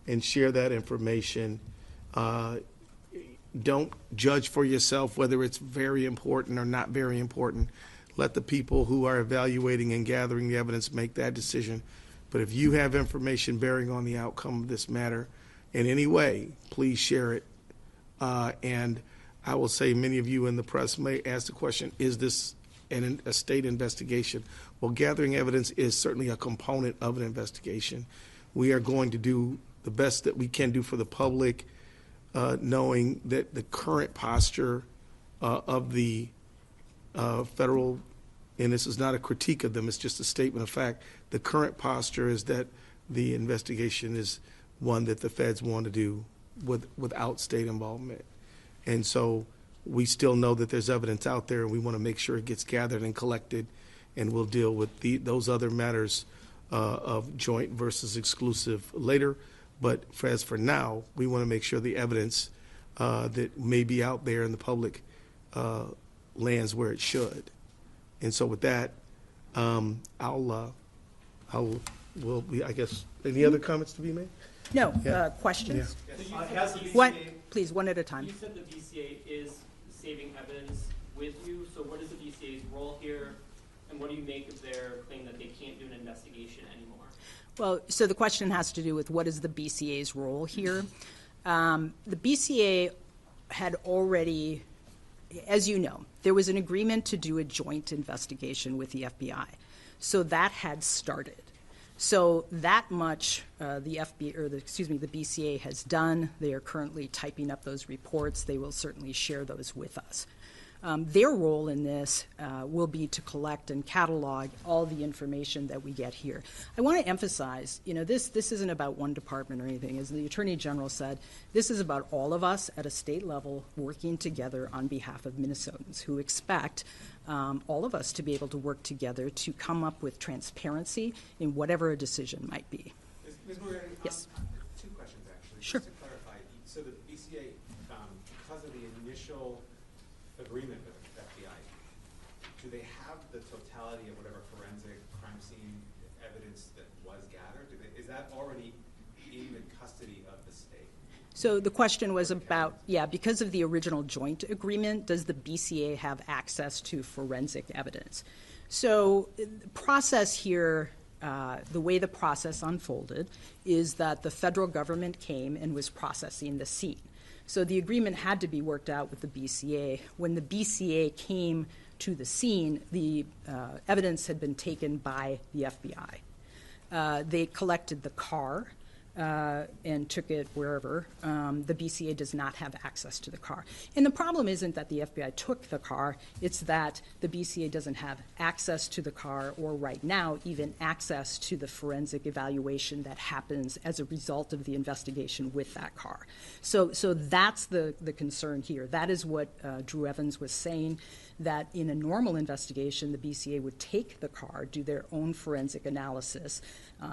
and share that information. Don't judge for yourself whether it's very important or not very important. Let the people who are evaluating and gathering the evidence make that decision. But if you have information bearing on the outcome of this matter in any way, please share it. And I will say many of you in the press may ask the question, is this a state investigation? Well, gathering evidence is certainly a component of an investigation. We are going to do the best that we can do for the public, knowing that the current posture of the federal, and this is not a critique of them, it's just a statement of fact, the current posture is that the investigation is one that the feds want to do without state involvement. And so we still know that there's evidence out there, and we want to make sure it gets gathered and collected, and we'll deal with those other matters of joint versus exclusive later. But as for now, we want to make sure the evidence that may be out there in the public lands where it should. And so with that, I guess, any other comments to be made? No, questions? Yeah. One, please, one at a time. You said the BCA is saving evidence with you, so what is the BCA's role here, and what do you make of their claim that they can't do an investigation anymore? Well, so the question has to do with what is the BCA's role here. The BCA had already, as you know, there was an agreement to do a joint investigation with the FBI. So that had started. So that much the BCA has done. They are currently typing up those reports. They will certainly share those with us. Their role in this will be to collect and catalog all the information that we get here. I want to emphasize, this isn't about one department or anything. As the Attorney General said, this is about all of us at a state level working together on behalf of Minnesotans who expect all of us to be able to work together to come up with transparency in whatever a decision might be. Ms. Moran, yes. Two questions, actually. Sure. Just to clarify, so the BCA, because of the initial agreement with the FBI, do they have the totality of whatever forensic crime scene evidence that was gathered? Is that already in the custody of the state? So the question was about, because of the original joint agreement, does the BCA have access to forensic evidence? So the process here, the way the process unfolded is that the federal government came and was processing the scene. So the agreement had to be worked out with the BCA. When the BCA came to the scene, the evidence had been taken by the FBI. They collected the car and took it wherever. The BCA does not have access to the car. And the problem isn't that the FBI took the car, it's that the BCA doesn't have access to the car, or right now even access to the forensic evaluation that happens as a result of the investigation with that car. So that's the concern here. That is what Drew Evans was saying, that in a normal investigation, the BCA would take the car, do their own forensic analysis,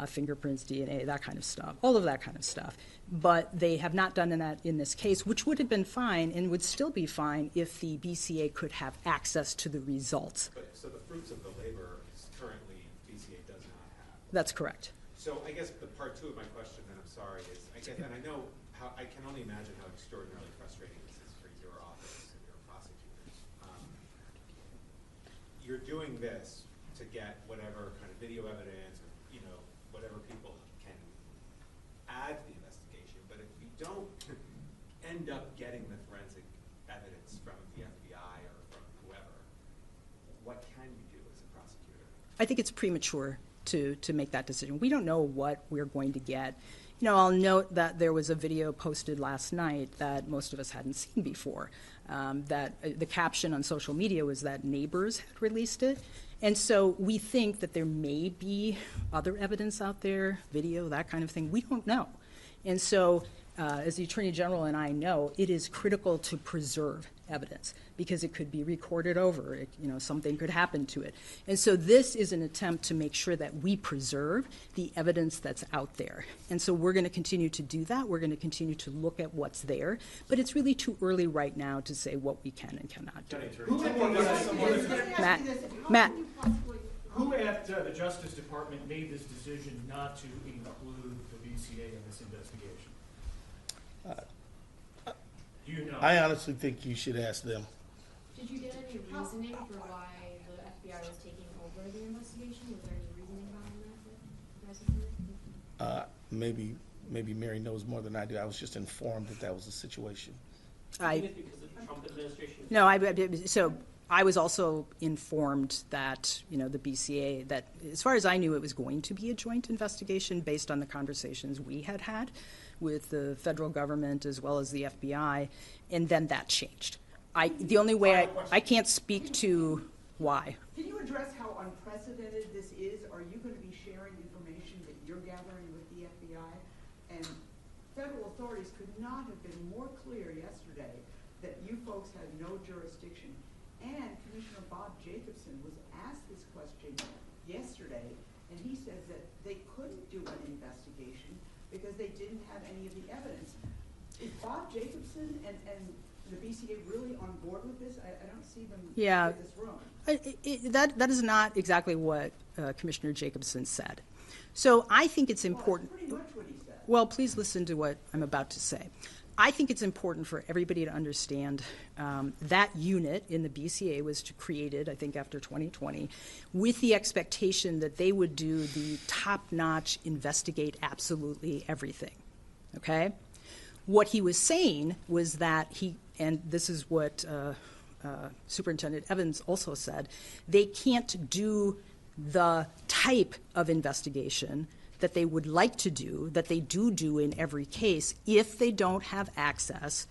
fingerprints, DNA, that kind of stuff, all of that kind of stuff. But they have not done that in this case, which would have been fine and would still be fine if the BCA could have access to the results. But so the fruits of the labor currently BCA does not have. That's correct. So I guess the part two of my question, then I'm sorry, is and I know how, I can only imagine how extraordinarily frustrating this is for your office and your prosecutors. You're doing this to get whatever kind of video evidence, or whatever people can add to the investigation. But if you don't end up getting the forensic evidence from the FBI or from whoever, what can you do as a prosecutor? I think it's premature to make that decision. We don't know what we're going to get. I'll note that there was a video posted last night that most of us hadn't seen before. That the caption on social media was that neighbors had released it. And so we think that there may be other evidence out there, video, that kind of thing. We don't know. And so as the Attorney General and I know, it is critical to preserve evidence because it could be recorded over. Something could happen to it. And so this is an attempt to make sure that we preserve the evidence that's out there. And so we're going to continue to do that. We're going to continue to look at what's there. But it's really too early right now to say what we can and cannot do. Matt. Who at the Justice Department made this decision not to include the BCA BCA in this investigation? Do you know? I honestly think you should ask them. Did you get any reasoning for why the FBI was taking over the investigation? Was there any reasoning behind that you guys have heard? Maybe Mary knows more than I do. I was just informed that that was the situation. Even if because of the Trump administration? No, so I was also informed that, the BCA, that as far as I knew, it was going to be a joint investigation based on the conversations we had had with the federal government as well as the FBI, and then that changed. The only way I can't speak to why. Can you address how unprecedented this is? Are you going to be sharing information that you're gathering with the FBI? And federal authorities could not have been more clear yesterday that you folks had no jurisdiction. And Commissioner Bob Jacobson was asked this question yesterday, and he says that they couldn't do an investigation because they didn't have any of the evidence. Is Bob Jacobson and the BCA really on board with this? I don't see them Yeah. get this wrong. That is not exactly what Commissioner Jacobson said. So I think it's important. Well, that's pretty much what he said. Well, please listen to what I'm about to say. I think it's important for everybody to understand that unit in the BCA was created, I think, after 2020, with the expectation that they would do the top-notch, investigate absolutely everything, okay? What he was saying was that and this is what Superintendent Evans also said, they can't do the type of investigation that they would like to do, that they do in every case, if they don't have access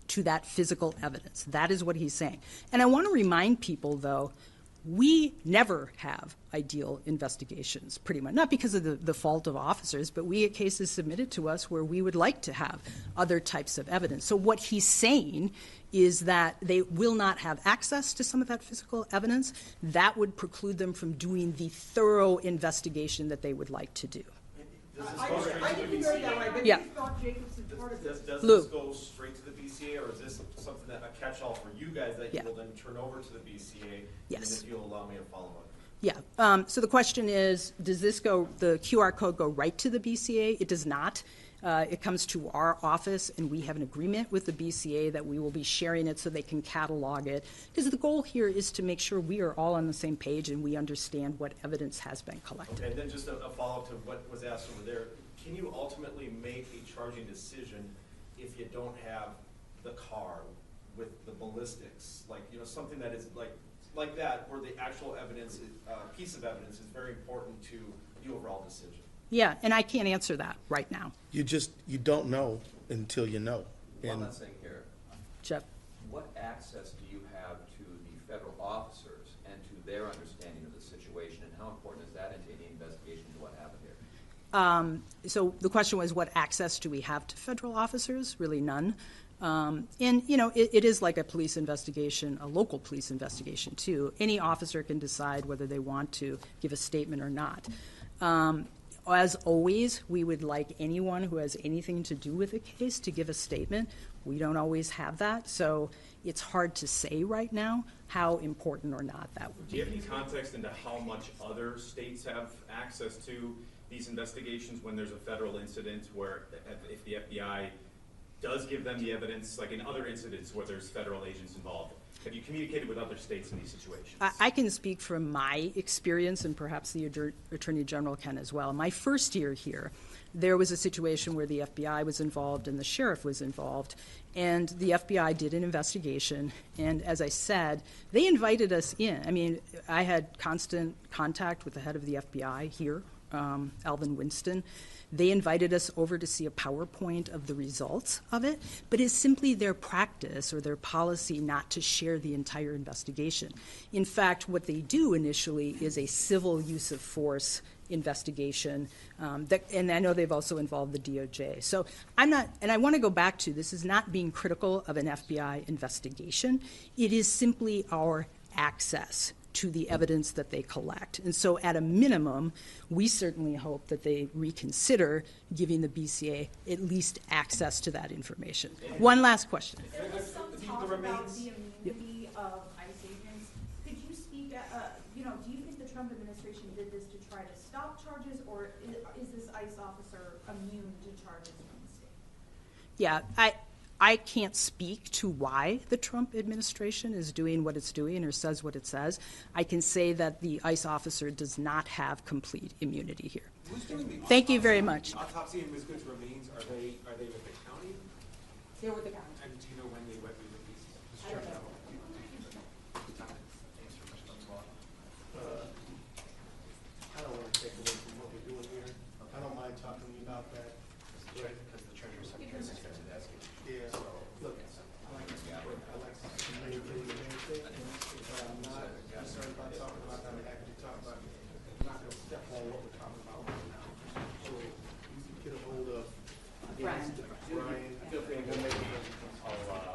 to that physical evidence. That is what he's saying. And I want to remind people, though, we never have ideal investigations, pretty much. Not because of the fault of officers, but we get cases submitted to us where we would like to have other types of evidence. So what he's saying is that they will not have access to some of that physical evidence. That would preclude them from doing the thorough investigation that they would like to do. I didn't hear it that way, but Yeah. you thought Jacobson part of this. Does Lou. this go straight to the BCA, or is this something that, a catch-all for you guys that Yeah. you will then turn over to the BCA? Yes. And if you'll allow me to follow up. Yeah, so the question is, does the QR code go right to the BCA? It does not. It comes to our office, and we have an agreement with the BCA that we will be sharing it so they can catalog it. Because the goal here is to make sure we are all on the same page and we understand what evidence has been collected. Okay, and then just a follow-up to what was asked over there. Can you ultimately make a charging decision if you don't have the car with the ballistics? Like, something that is like that, where the actual evidence, piece of evidence is very important to the overall decision. Yeah, and I can't answer that right now. You don't know until you know. One And last thing here. Jeff? What access do you have to the federal officers and to their understanding of the situation, and how important is that in any investigation into what happened here? So the question was, what access do we have to federal officers? Really none. And, it is like a police investigation, a local police investigation, too. Any officer can decide whether they want to give a statement or not. As always, we would like anyone who has anything to do with a case to give a statement. We don't always have that, so it's hard to say right now how important or not that would Do be. you have any context into how much other states have access to these investigations when there's a federal incident where if the FBI does give them the evidence, like in other incidents where there's federal agents involved? Have you communicated with other states in these situations? I can speak from my experience, and perhaps the Attorney General can as well. My first year here, there was a situation where the FBI was involved and the sheriff was involved, and the FBI did an investigation, and as I said, they invited us in. I mean, I had constant contact with the head of the FBI here, Alvin Winston. They invited us over to see a PowerPoint of the results of it, but it's simply their practice or their policy not to share the entire investigation. In fact, what they do initially is a civil use of force investigation, and I know they've also involved the DOJ. So I'm not, and I want to go back to, this is not being critical of an FBI investigation. It is simply our access to the evidence that they collect. And so at a minimum, we certainly hope that they reconsider giving the BCA at least access to that information. One last question. There was some talk about the immunity of ICE agents. Could you speak, do you think the Trump administration did this to try to stop charges, or is this ICE officer immune to Yeah, I can't speak to why the Trump administration is doing what it's doing or says what it says. I can say that the ICE officer does not have complete immunity here. Who's doing the Thank you very much. autopsy and Ms. Good's remains? Are they with the county? They're with the county. And do you know when they went with these? I don't know. I don't want to take away from what we're doing here. I don't mind talking to you about that. Because the treasurer secretary is going to investigate. Yeah, look, I like to communicate everything, but I'm not concerned about talking about that. I'm happy to talk about it. I'm not going to step on what we're talking about right now. So you can get a hold of Brian. Feel free to go make a phone call,